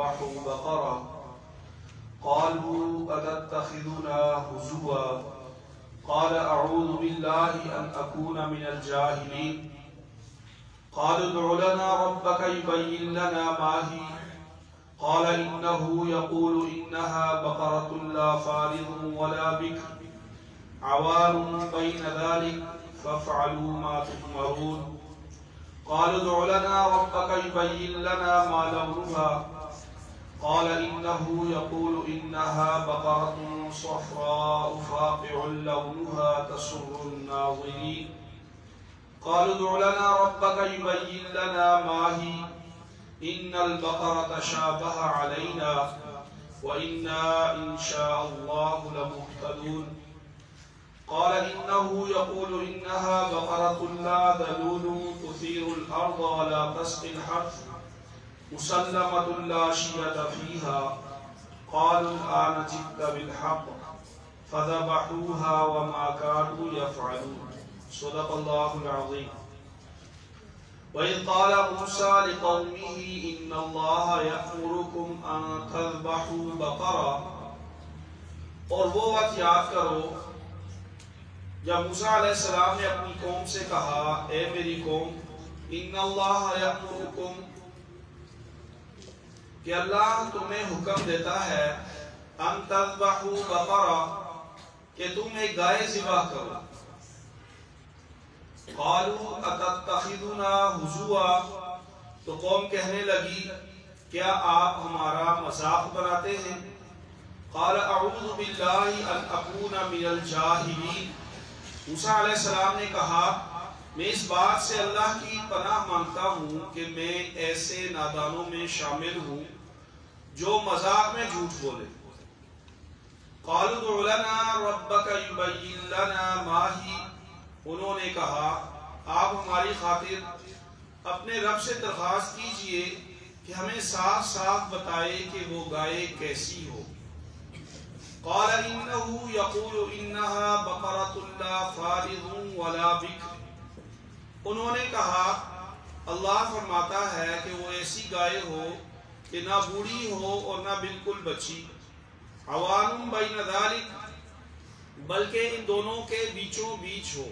نذبح بقرة قالوا أتتخذنا هزوا قال أعوذ بالله أن أكون من الجاهلين قالوا ادع لنا ربك يبين لنا ما هي قال إنه يقول إنها بقرة لا فارض ولا بكر عوان بين ذلك فافعلوا ما تؤمرون قالوا ادع لنا ربك يبين لنا ما لونها قال إنه يقول إنها بقرة صفراء فاقع لونها تسر الناظرين قالوا ادع لنا ربك يبين لنا ما هي إن البقرة شابه علينا وإنا إن شاء الله لمهتدون قال إنه يقول إنها بقرة لا ذلول تثير الأرض ولا تسقي الحرث مسلمة لا شية فيها قالوا الآن جئت بالحق فذبحوها وما كانوا يفعلون صدق الله العظيم وإذ قال موسى لقومه إن الله يأمركم أن تذبحوا بقرة اور وہ وقت یاد کرو جب موسیٰ علیہ السلام نے اپنی قوم سے کہا اے میری قوم ان اللہ یأمرکم کہ اللہ تمہیں حکم دیتا ہے ان تذبحوا بقرہ کہ تم ایک گائے ذبح کرو قالوا اتتخذنا ہزوا تو قوم کہنے لگی کیا آپ ہمارا مذاق بناتے ہیں قال اعوذ باللہ ان اکون من الجاہلین موسیٰ علیہ السلام نے کہا میں اس بات سے اللہ کی پناہ مانگتا ہوں کہ میں ایسے نادانوں میں شامل ہوں جو مذاق میں جھوٹ بولے قالوا ادع لنا ربک یبین لنا ما ہی انہوں نے کہا آپ ہماری خاطر اپنے رب سے درخواست کیجئے کہ ہمیں صاف صاف بتائے کہ وہ گائے کیسی ہو قال انه يقول انها بقرة لا فارض ولا بكر انہوں نے کہا اللہ فرماتا ہے کہ وہ ایسی گائے ہو کہ نہ بوڑھی ہو اور نہ بالکل بچی عوان بین ذلك بلکہ ان دونوں کے بیچوں بیچ ہو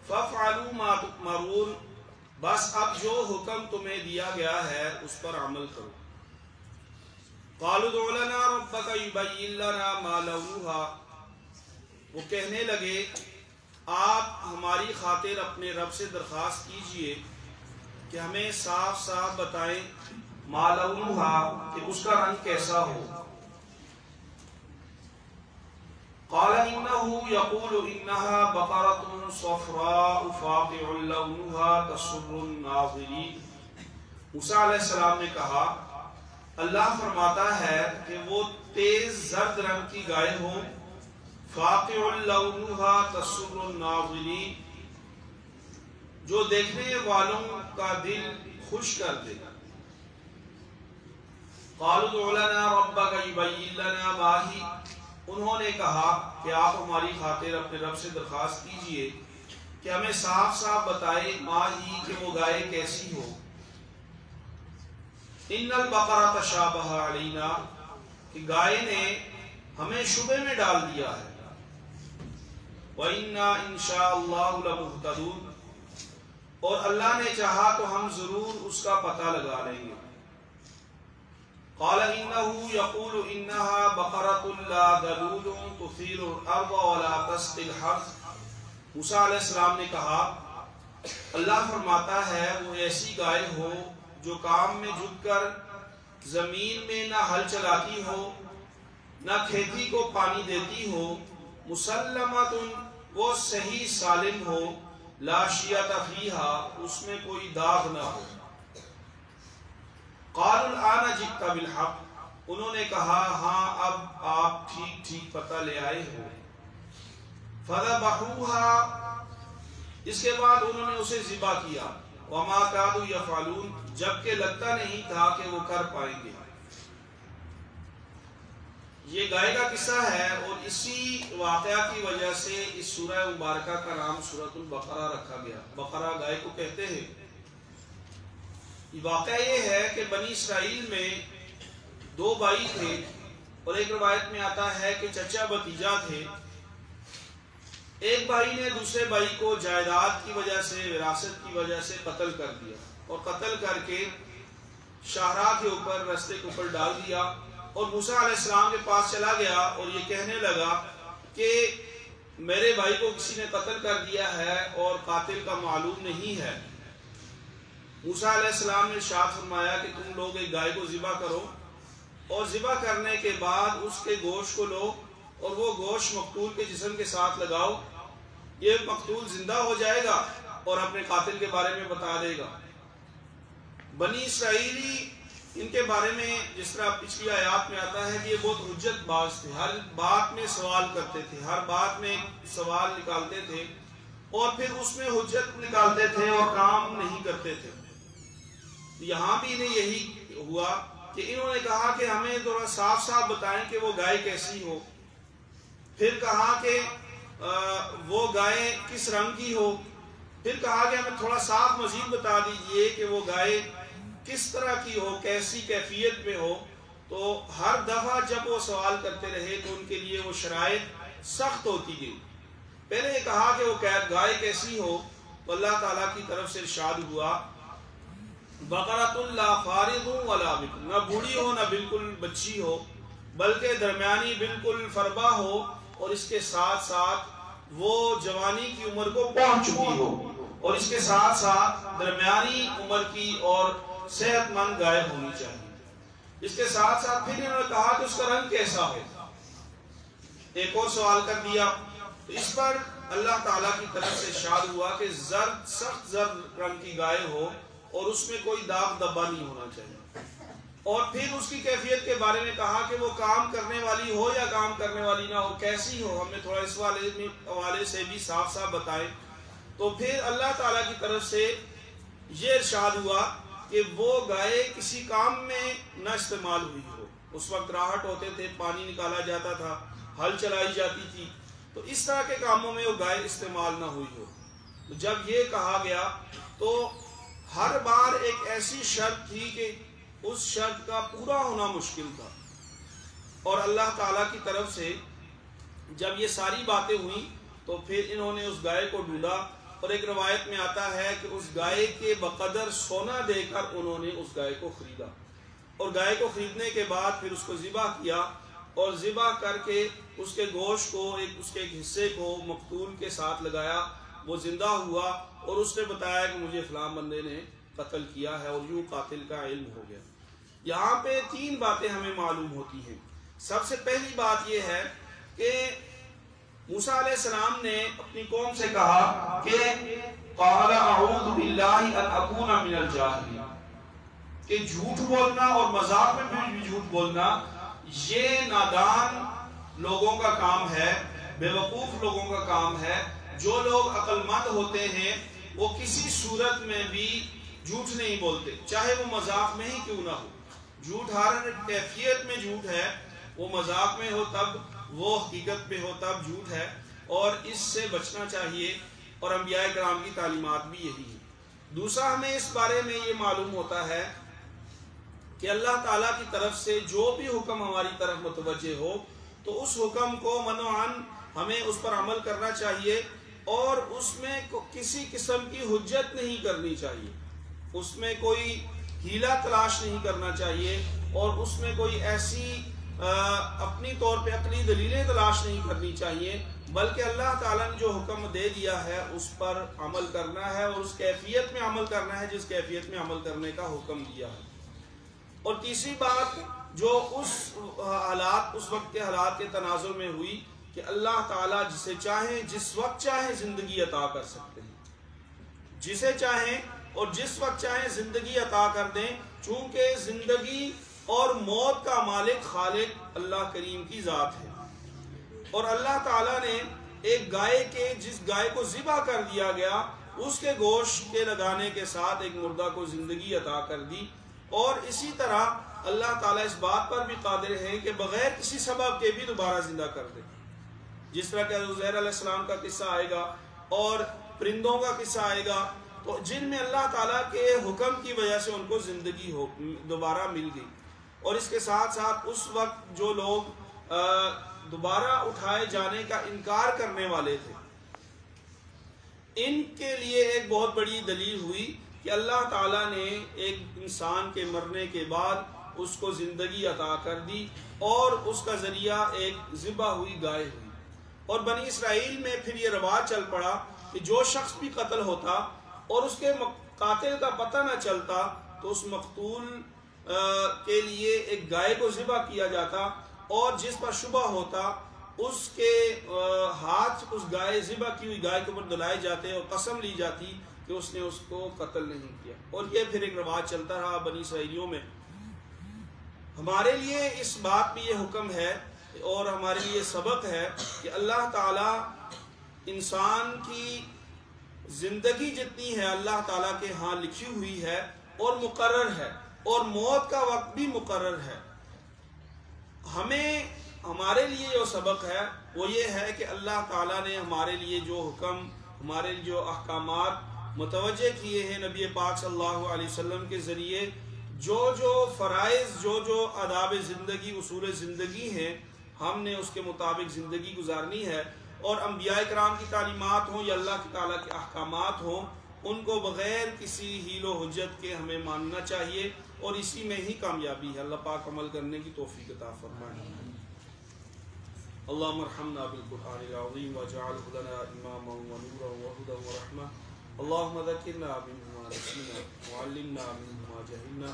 فافعلوا ما تؤمرون بس اب جو حکم تمہیں دیا گیا ہے اس پر عمل کرو قالوا ادع لنا ربك يبين لنا ما لونها وہ کہنے لگے آپ ہماری خاطر اپنے رب سے درخواست کیجئے کہ ہمیں صاف صاف بتائیں ما لونها کہ اس کا رنگ کیسا ہو قال انه يقول انها بقرة صفراء فاقع لونها تسر الناظرين موسیٰ علیہ السلام نے کہا اللہ فرماتا ہے کہ وہ تیز زرد رنگ کی گائے ہو فاقع لونها تسر الناظرین جو دیکھنے والوں کا دل خوش کر دے قالوا ادع لنا ربك يبين لنا ما هي انہوں نے کہا کہ آپ ہماری خاطر اپنے رب سے درخواست کیجئے کہ ہمیں صاف صاف بتائے ما ہی کہ وہ گائے کیسی ہو ان البقرہ تشابہ علینا کہ گائے نے ہمیں شبہ میں ڈال دیا ہے وَإِنَّا إِن شَاءَ اللَّهُ لَمُهْتَدُونَ اور اللہ نے چاہا تو ہم ضرور اس کا پتہ لگا لیں گے قال إِنَّهُ يَقُولُ إِنَّهَا بَقَرَةٌ لَا ذَلُولٌ تُثِيرُ الْأَرْضَ وَلَا تَسْقِي الْحَرْثَ موسیٰ علیہ السلام نے کہا اللہ فرماتا ہے وہ ایسی گائے ہو جو کام میں جھک کر زمین میں نہ ہل چلاتی ہو نہ کھیتی کو پانی دیتی ہو مسلمۃ وہ صحیح سالم ہو لا شیۃ فیہا اس میں کوئی داغ نہ ہو قال الآن جئت بالحق انہوں نے کہا ہاں اب آپ ٹھیک ٹھیک پتہ لے آئے ہو فذبحوها اس کے بعد انہوں نے اسے ذبح کیا وما كانوا يفعلون جبکہ لگتا نہیں تھا کہ وہ کر پائیں گے یہ گائے کا قصہ ہے اور اسی واقعہ کی وجہ سے اس سورہ مبارکہ کا نام سورۃ البقرہ رکھا گیا بقرہ گائے کو کہتے ہیں واقعہ یہ ہے کہ بنی اسرائیل میں دو بھائی تھے اور ایک روایت میں آتا ہے کہ چچا بھتیجا تھے. ایک بھائی نے دوسرے بھائی کو جائیداد کی وجہ سے، وراثت کی وجہ سے قتل کر دیا اور قتل کر کے شاہراہ کے اوپر، رستے کے اوپر ڈال دیا اور موسیٰ علیہ السلام کے پاس چلا گیا اور یہ کہنے لگا کہ میرے بھائی کو کسی نے قتل کر دیا ہے اور قاتل کا معلوم نہیں ہے. موسیٰ علیہ السلام نے ارشاد فرمایا کہ تم لوگ ایک گائے کو ذبح کرو اور ذبح کرنے کے بعد اس کے گوشت کو لو اور وہ گوشت مقتول کے جسم کے ساتھ لگاؤ. یہ مقتول زندہ ہو جائے گا اور اپنے قاتل کے بارے میں بتا دے گا. بنی اسرائیلی ان کے بارے میں جس طرح پچھلی آیات میں آتا ہے کہ یہ بہت حجت باز تھے، ہر بات میں سوال کرتے تھے، ہر بات میں سوال نکالتے تھے اور پھر اس میں حجت نکالتے تھے اور کام نہیں کرتے تھے. یہاں بھی انہیں یہی ہوا کہ انہوں نے کہا کہ ہمیں تھوڑا صاف صاف بتائیں کہ وہ گائے کیسی ہو. پھر کہا کہ وہ گائے کس رنگ کی ہو. پھر کہا کہ ہمیں تھوڑا صاف مزید بتا دیجئے کہ وہ گائے کس طرح کی ہو، کیسی کیفیت میں ہو. تو ہر دفعہ جب وہ سوال کرتے رہے تو ان کے لیے وہ شرائط سخت ہوتی گئی. پہلے یہ کہا کہ وہ گائے کیسی ہو تو اللہ تعالیٰ کی طرف سے ارشاد ہوا بقرۃ لا فارض ولا بکر، نہ بوڑھی ہو نہ بالکل بچی ہو بلکہ درمیانی بالکل فربا ہو اور اس کے ساتھ ساتھ وہ جوانی کی عمر کو پہنچ چکی ہو اور اس کے ساتھ ساتھ درمیانی عمر کی اور صحت مند گائے ہونی چاہیے. اس کے ساتھ ساتھ پھر انہوں نے کہا کہ اس کا رنگ کیسا ہو. ایک اور سوال کر دیا. اس پر اللہ تعالیٰ کی طرف سے ارشاد ہوا کہ زرد، سخت زرد رنگ کی گائے ہو اور اس میں کوئی داغ دبا نہیں ہونا چاہیے. اور پھر اس کی کیفیت کے بارے میں کہا کہ وہ کام کرنے والی ہو یا کام کرنے والی نہ ہو، کیسی ہو، ہمیں تھوڑا اس حوالے سے بھی صاف صاف بتائیں. تو پھر اللہ تعالیٰ کی طرف سے یہ ارشاد ہوا کہ وہ گائے کسی کام میں نہ استعمال ہوئی ہو. اس وقت راہٹ ہوتے تھے، پانی نکالا جاتا تھا، ہل چلائی جاتی تھی، تو اس طرح کے کاموں میں وہ گائے استعمال نہ ہوئی ہو. جب یہ کہا گیا تو ہر بار ایک ایسی شرط تھی کہ اس شرط کا پورا ہونا مشکل تھا. اور اللہ تعالیٰ کی طرف سے جب یہ ساری باتیں ہوئیں تو پھر انہوں نے اس گائے کو ڈھونڈا اور ایک روایت میں آتا ہے کہ اس گائے کے بقدر سونا دے کر انہوں نے اس گائے کو خریدا اور گائے کو خریدنے کے بعد پھر اس کو ذبح کیا اور ذبح کر کے اس کے گوشت کو اس کے ایک حصے کو مقتول کے ساتھ لگایا. وہ زندہ ہوا اور اس نے بتایا کہ مجھے فلاں بندے نے قتل کیا ہے اور یوں قاتل کا علم ہو گیا. یہاں پہ تین باتیں ہمیں معلوم ہوتی ہیں. سب سے پہلی بات یہ ہے کہ موسیٰ علیہ السلام نے اپنی قوم سے کہا کہ قال اعوذ باللہ ان اکون من الجاہلین، کہ جھوٹ بولنا اور مذاق میں بھی جھوٹ بولنا یہ نادان لوگوں کا کام ہے، بے وقوف لوگوں کا کام ہے. جو لوگ عقل مند ہوتے ہیں وہ کسی صورت میں بھی جھوٹ نہیں بولتے، چاہے وہ مذاق میں ہی کیوں نہ ہو. جھوٹ ہر کیفیت میں جھوٹ ہے، وہ مذاق میں ہو تب، وہ حقیقت میں ہو تب جھوٹ ہے اور اس سے بچنا چاہیے. اور انبیاء کرام کی تعلیمات بھی یہی ہیں. دوسرا ہمیں اس بارے میں یہ معلوم ہوتا ہے کہ اللہ تعالیٰ کی طرف سے جو بھی حکم ہماری طرف متوجہ ہو تو اس حکم کو منوعاً ہمیں اس پر عمل کرنا چاہیے اور اس میں کسی قسم کی حجت نہیں کرنی چاہیے، اس میں کوئی ہیلا تلاش نہیں کرنا چاہیے اور اس میں کوئی ایسی اپنی طور پہ عقلی دلیلیں تلاش نہیں کرنی چاہیے، بلکہ اللہ تعالیٰ نے جو حکم دے دیا ہے اس پر عمل کرنا ہے اور اس کیفیت میں عمل کرنا ہے جس کیفیت میں عمل کرنے کا حکم دیا ہے. اور تیسری بات جو اس وقت کے حالات کے تناظر میں ہوئی کہ اللہ تعالیٰ جسے چاہیں جس وقت چاہیں زندگی عطا کر سکتے ہیں، جسے چاہیں اور جس وقت چاہیں زندگی عطا کر دیں، چونکہ زندگی اور موت کا مالک خالق اللہ کریم کی ذات ہے. اور اللہ تعالیٰ نے ایک گائے کے جس گائے کو ذبح کر دیا گیا اس کے گوشت کے لگانے کے ساتھ ایک مردہ کو زندگی عطا کر دی. اور اسی طرح اللہ تعالیٰ اس بات پر بھی قادر ہے کہ بغیر کسی سبب کے بھی دوبارہ زندہ کر دے. جس طرح کہ عزیر علیہ السلام کا قصہ آئے گا اور پرندوں کا قصہ آئے گا تو جن میں اللہ تعالیٰ کے حکم کی وجہ سے ان کو زندگی دوبارہ مل گئی. اور اس کے ساتھ ساتھ اس وقت جو لوگ دوبارہ اٹھائے جانے کا انکار کرنے والے تھے، ان کے لیے ایک بہت بڑی دلیل ہوئی کہ اللہ تعالیٰ نے ایک انسان کے مرنے کے بعد اس کو زندگی عطا کر دی اور اس کا ذریعہ ایک ذبح ہوئی گائے ہوئی. اور بنی اسرائیل میں پھر یہ رواج چل پڑا کہ جو شخص بھی قتل ہوتا اور اس کے قاتل کا پتہ نہ چلتا تو اس مقتول کے لیے ایک گائے کو ذبح کیا جاتا، اور جس پر شبہ ہوتا اس کے ہاتھ اس گائے ذبح کی ہوئی گائے کے اوپر دلائے جاتے اور قسم لی جاتی کہ اس نے اس کو قتل نہیں کیا. اور یہ پھر ایک رواج چلتا رہا بنی اسرائیلیوں میں. ہمارے لیے اس بات میں یہ حکم ہے اور ہمارے لیے سبق ہے کہ اللہ تعالیٰ انسان کی زندگی جتنی ہے اللہ تعالیٰ کے ہاں لکھی ہوئی ہے اور مقرر ہے، اور موت کا وقت بھی مقرر ہے. ہمیں ہمارے لیے جو سبق ہے وہ یہ ہے کہ اللہ تعالیٰ نے ہمارے لیے جو حکم، ہمارے لیے جو احکامات متوجہ کیے ہیں نبی پاک صلی اللہ علیہ وسلم کے ذریعے، جو فرائض، جو آداب زندگی، اصول زندگی ہیں، ہم نے اس کے مطابق زندگی گزارنی ہے. اور انبیاء کرام کی تعلیمات ہوں یا اللہ تعالیٰ کے احکامات ہوں، ان کو بغیر کسی حیل و حجت کے ہمیں ماننا چاہیے، اور اسی میں ہی کامیابی ہے. اللہ پاک عمل کرنے کی توفیق عطا فرمائے. اللهم ارحمنا بالقرآن العظيم واجعله لنا إماما ونورا وهدى ورحمة. اللهم ذكرنا منه ما نسينا وعلمنا منه ما جهلنا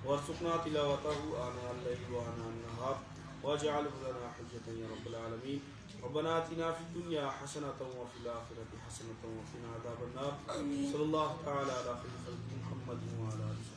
وارزقنا تلاوته آناء الليل وآناء النهار واجعله لنا حجة يا رب العالمين. ربنا آتنا في الدنيا حسنة وفي الآخرة حسنة وقنا عذاب النار. صلى الله تعالى على خير خلق محمد وعلى آله